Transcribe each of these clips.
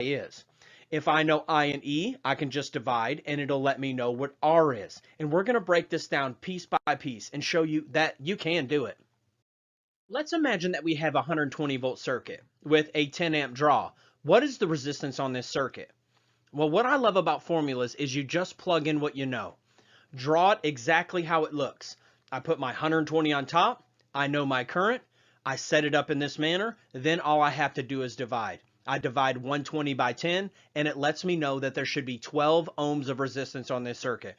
is. If I know I and E, I can just divide and it'll let me know what R is. And we're going to break this down piece by piece and show you that you can do it. Let's imagine that we have a 120 volt circuit with a 10 amp draw. What is the resistance on this circuit? Well, what I love about formulas is you just plug in what you know. Draw it exactly how it looks. I put my 120 on top. I know my current. I set it up in this manner. Then all I have to do is divide. I divide 120 by 10, and it lets me know that there should be 12 ohms of resistance on this circuit.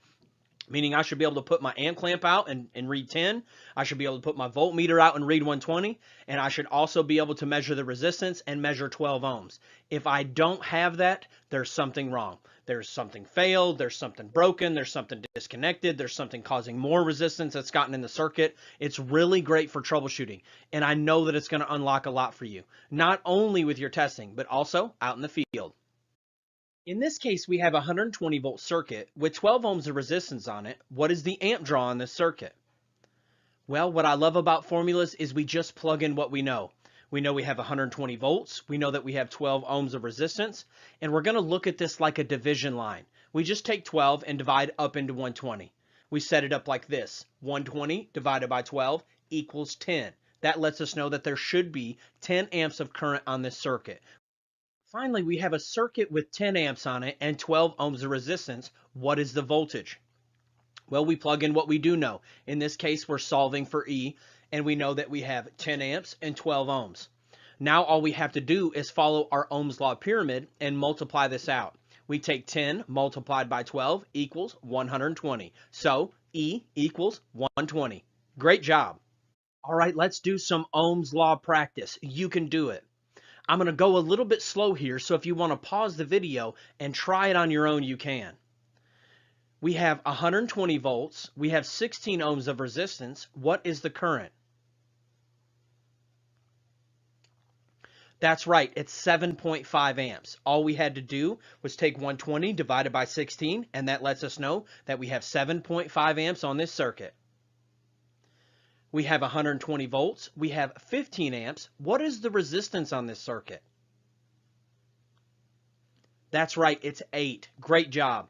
Meaning I should be able to put my amp clamp out and read 10. I should be able to put my voltmeter out and read 120. And I should also be able to measure the resistance and measure 12 ohms. If I don't have that, there's something wrong. There's something failed, there's something broken, there's something disconnected, there's something causing more resistance that's gotten in the circuit. It's really great for troubleshooting. And I know that it's going to unlock a lot for you. Not only with your testing, but also out in the field. In this case, we have a 120 volt circuit with 12 ohms of resistance on it. What is the amp draw on this circuit? Well, what I love about formulas is we just plug in what we know. We know we have 120 volts. We know that we have 12 ohms of resistance. And we're going to look at this like a division line. We just take 12 and divide up into 120. We set it up like this. 120 divided by 12 equals 10. That lets us know that there should be 10 amps of current on this circuit. Finally, we have a circuit with 10 amps on it and 12 ohms of resistance. What is the voltage? Well, we plug in what we do know. In this case, we're solving for E, and we know that we have 10 amps and 12 ohms. Now all we have to do is follow our Ohm's law pyramid and multiply this out. We take 10 multiplied by 12 equals 120. So E equals 120. Great job. All right, let's do some Ohm's law practice. You can do it. I'm going to go a little bit slow here, so if you want to pause the video and try it on your own, you can. We have 120 volts. We have 16 ohms of resistance. What is the current? That's right, it's 7.5 amps. All we had to do was take 120 divided by 16, and that lets us know that we have 7.5 amps on this circuit. We have 120 volts. We have 15 amps. What is the resistance on this circuit? That's right, it's 8. Great job.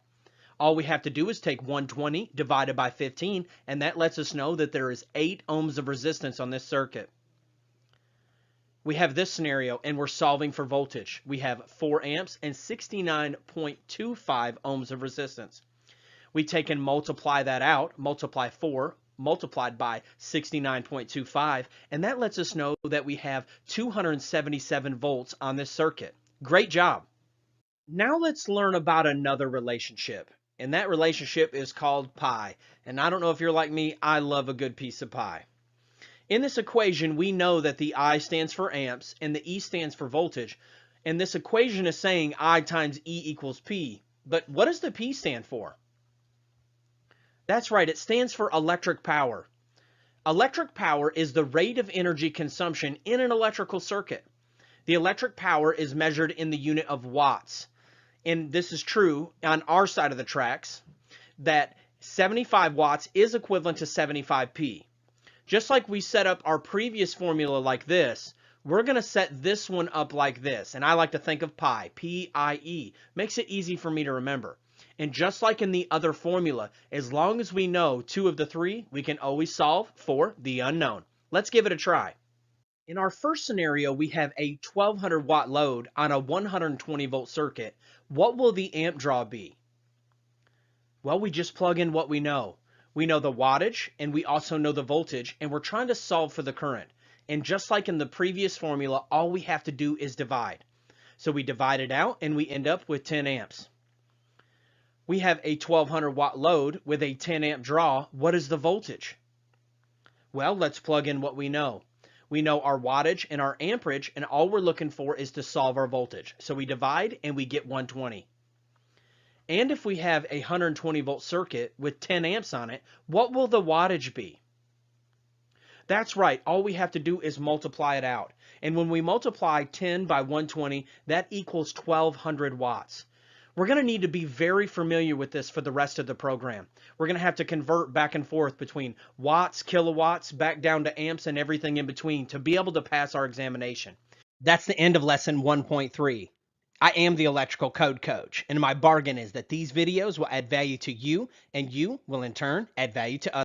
All we have to do is take 120 divided by 15, and that lets us know that there is 8 ohms of resistance on this circuit. We have this scenario, and we're solving for voltage. We have 4 amps and 69.25 ohms of resistance. We take and multiply that out, multiply 4, multiplied by 69.25, and that lets us know that we have 277 volts on this circuit. Great job. Now let's learn about another relationship, and that relationship is called pi. And I don't know if you're like me, I love a good piece of pie. In this equation, we know that the I stands for amps and the E stands for voltage, and this equation is saying I times E equals P. But what does the P stand for? That's right, it stands for electric power. Electric power is the rate of energy consumption in an electrical circuit. The electric power is measured in the unit of watts. And this is true on our side of the tracks, that 75 watts is equivalent to 75p. Just like we set up our previous formula like this, we're going to set this one up like this. And I like to think of pi, P-I-E. Makes it easy for me to remember. And just like in the other formula, as long as we know 2 of the 3, we can always solve for the unknown. Let's give it a try. In our first scenario, we have a 1200 watt load on a 120 volt circuit. What will the amp draw be? Well, we just plug in what we know. We know the wattage, and we also know the voltage, and we're trying to solve for the current. And just like in the previous formula, all we have to do is divide. So we divide it out, and we end up with 10 amps. We have a 1200 watt load with a 10 amp draw. What is the voltage? Well, let's plug in what we know. We know our wattage and our amperage, and all we're looking for is to solve our voltage. So we divide and we get 120. And if we have a 120 volt circuit with 10 amps on it, what will the wattage be? That's right, all we have to do is multiply it out. And when we multiply 10 by 120, that equals 1200 watts. We're going to need to be very familiar with this for the rest of the program. We're going to have to convert back and forth between watts, kilowatts, back down to amps, and everything in between to be able to pass our examination. That's the end of lesson 1.3. I am the electrical code coach, and my bargain is that these videos will add value to you, and you will in turn add value to others.